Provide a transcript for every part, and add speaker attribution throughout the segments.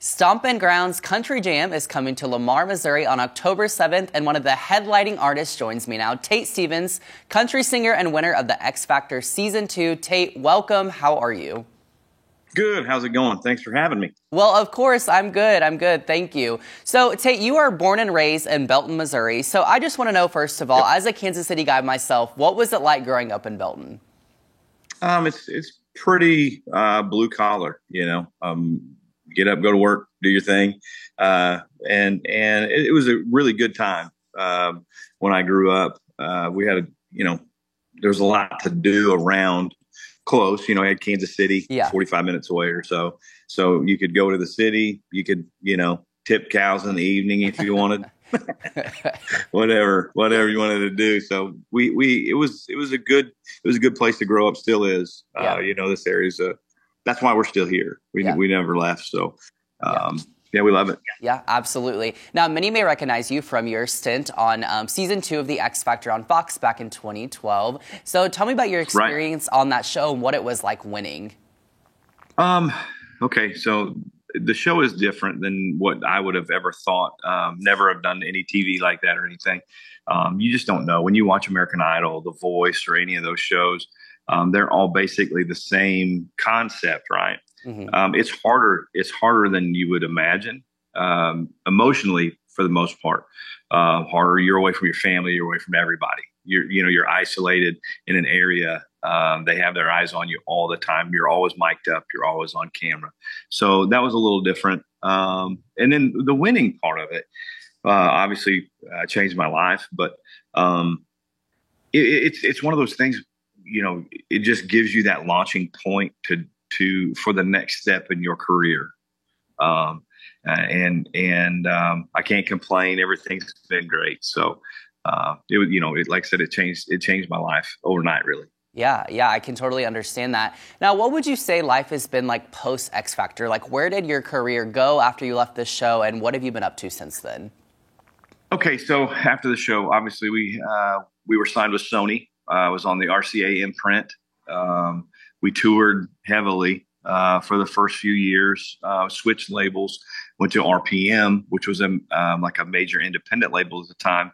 Speaker 1: Stompin' Grounds Country Jam is coming to Lamar, Missouri on October 7th, and one of the headlining artists joins me now, Tate Stevens, country singer and winner of the X Factor Season 2. Tate, welcome. How are you?
Speaker 2: Good. How's it going? Thanks for having me.
Speaker 1: Well, of course, I'm good. Thank you. So, Tate, you are born and raised in Belton, Missouri. So I just want to know, first of all, as a Kansas City guy myself, what was it like growing up in Belton?
Speaker 2: It's pretty blue collar, get up, go to work, do your thing. And it was a really good time. When I grew up, we had, there was a lot to do around close, I had Kansas City 45 minutes away or so. So you could go to the city, you could, tip cows in the evening if you wanted, whatever you wanted to do. So it was a good place to grow up. Still is, this area's that's why we're still here. We never left. So, we love it.
Speaker 1: Yeah, absolutely. Now, many may recognize you from your stint on Season 2 of the X Factor on Fox back in 2012. So tell me about your experience on that show and what it was like winning.
Speaker 2: Okay, so the show is different than what I would have ever thought. Never have done any TV like that or anything. You just don't know. When you watch American Idol, The Voice, or any of those shows, they're all basically the same concept, right? Mm-hmm. It's harder than you would imagine, emotionally for the most part. Harder. You're away from your family. You're away from everybody. You're isolated in an area. They have their eyes on you all the time. You're always mic'd up. You're always on camera. So that was a little different. And then the winning part of it, obviously changed my life, but it's one of those things, it just gives you that launching point for the next step in your career. And I can't complain. Everything's been great. So, like I said, it changed my life overnight, really.
Speaker 1: Yeah, I can totally understand that. Now, what would you say life has been like post X Factor? Like, where did your career go after you left the show, and what have you been up to since then?
Speaker 2: Okay, so after the show, obviously we were signed with Sony. I was on the RCA imprint. We toured heavily for the first few years, switched labels, went to RPM, which was like a major independent label at the time.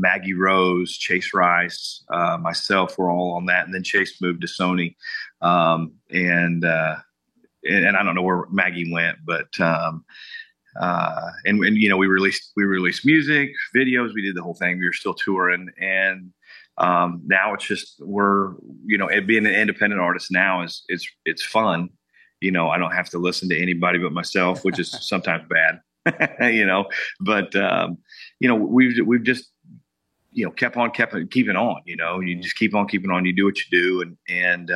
Speaker 2: Maggie Rose, Chase Rice, myself were all on that. And then Chase moved to Sony. And I don't know where Maggie went, but we released music, videos, we did the whole thing. We were still touring, and now it's just being an independent artist now it's fun. I don't have to listen to anybody but myself, which is sometimes bad. But we've just kept keeping on. You just keep on keeping on. You do what you do, and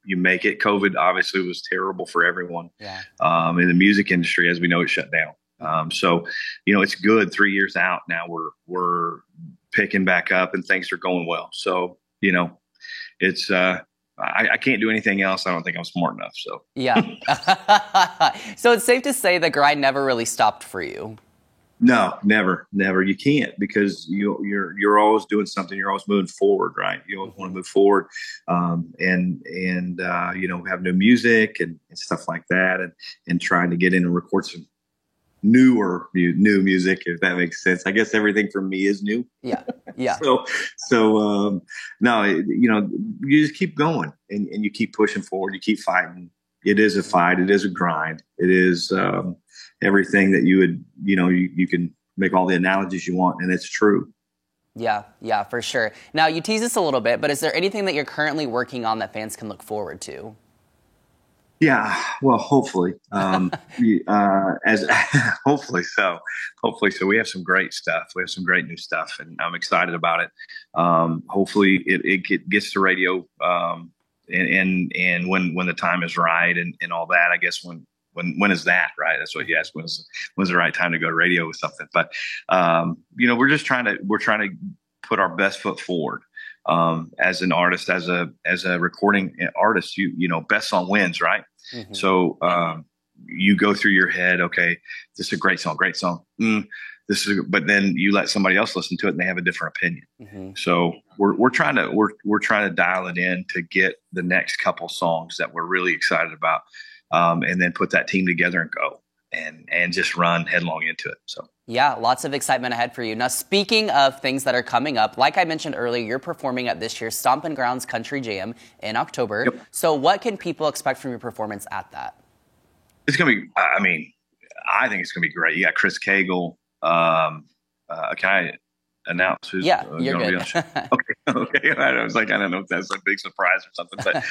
Speaker 2: you make it. COVID obviously was terrible for everyone. In the music industry, as we know, it shut down. So it's good. 3 years out now, we're picking back up and things are going well. So, it's, I can't do anything else. I don't think I'm smart enough. So,
Speaker 1: yeah. So it's safe to say the grind never really stopped for you.
Speaker 2: No, never. You can't, because you're always doing something. You're always moving forward, right? You always want to move forward, and have new music and stuff like that, and trying to get in and record some new music, if that makes sense. I guess everything for me is new.
Speaker 1: Yeah.
Speaker 2: So no, you just keep going and you keep pushing forward. You keep fighting. It is a fight. It is a grind. It is everything that you would, you can make all the analogies you want, and it's true.
Speaker 1: Yeah, for sure. Now, you tease us a little bit, but is there anything that you're currently working on that fans can look forward to?
Speaker 2: Yeah, well, hopefully, hopefully so. We have some great stuff. We have some great new stuff, and I'm excited about it. Hopefully, it gets to radio, and when the time is right, and all that. I guess when is that, right? That's what you asked. When's the right time to go to radio with something? But we're trying to put our best foot forward. As an artist, as a recording artist, best song wins, right? Mm-hmm. So you go through your head, okay, this is a great song. But then you let somebody else listen to it and they have a different opinion. Mm-hmm. So we're trying to dial it in to get the next couple songs that we're really excited about, and then put that team together and go. and just run headlong into it. So.
Speaker 1: Yeah, lots of excitement ahead for you. Now, speaking of things that are coming up, like I mentioned earlier, you're performing at this year's Stompin' Grounds Country Jam in October.
Speaker 2: Yep.
Speaker 1: So what can people expect from your performance at that?
Speaker 2: It's going to be, I think it's going to be great. You got Chris Cagle. Can I announce who's
Speaker 1: you're good.
Speaker 2: Okay. I was like, I don't know if that's a big surprise or something, but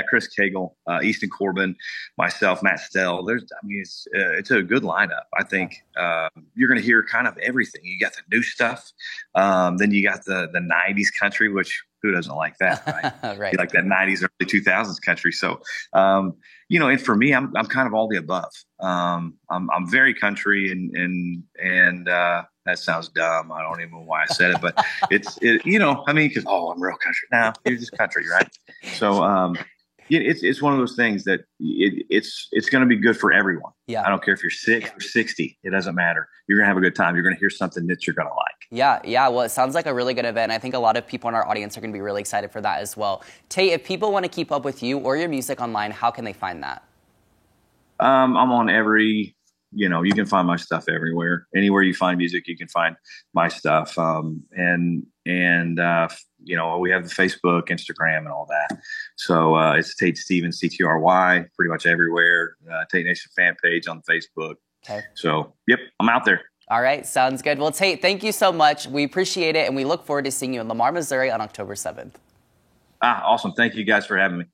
Speaker 2: Chris Cagle, Easton Corbin, myself, Matt Stell. It's a good lineup. I think you're going to hear kind of everything. You got the new stuff, then you got the '90s country, which who doesn't like that, right?
Speaker 1: Right.
Speaker 2: You like that '90s, early 2000s country. So, and for me, I'm kind of all the above. I'm very country, and that sounds dumb. I don't even know why I said it, but because I'm real country. Now you're just country, right? So, it's one of those things that it's going to be good for everyone.
Speaker 1: Yeah.
Speaker 2: I don't care if you're 6 or 60. It doesn't matter. You're going to have a good time. You're going to hear something that you're going to like.
Speaker 1: Yeah. Well, it sounds like a really good event. I think a lot of people in our audience are going to be really excited for that as well. Tate, if people want to keep up with you or your music online, how can they find that?
Speaker 2: I'm on every, you can find my stuff everywhere. Anywhere you find music, you can find my stuff. We have the Facebook, Instagram, and all that. So it's Tate Stevens, CTRY, pretty much everywhere. Tate Nation fan page on Facebook.
Speaker 1: Okay.
Speaker 2: So, yep, I'm out there.
Speaker 1: All right, sounds good. Well, Tate, thank you so much. We appreciate it, and we look forward to seeing you in Lamar, Missouri on October 7th.
Speaker 2: Awesome. Thank you guys for having me.